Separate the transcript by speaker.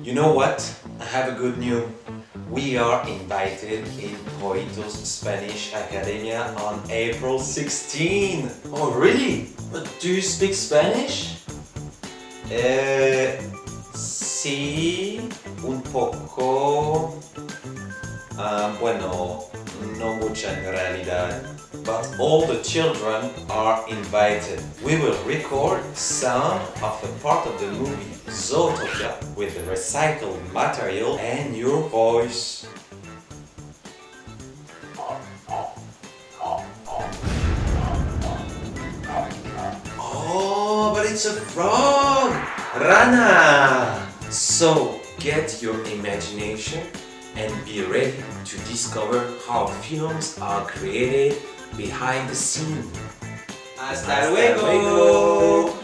Speaker 1: You know what? I have a good news. We are invited in Pollitos Spanish Academia on April 16.
Speaker 2: Oh, really? But do you speak Spanish?
Speaker 1: Sí, un poco. Bueno, no mucho en realidad. But all the children are invited. We will record some of the part of the movie Zootopia with the recycled material and your voice. Oh, but it's a frog! Rana! So get your imagination and be ready to discover how films are created behind the scene.
Speaker 2: ¡Hasta luego!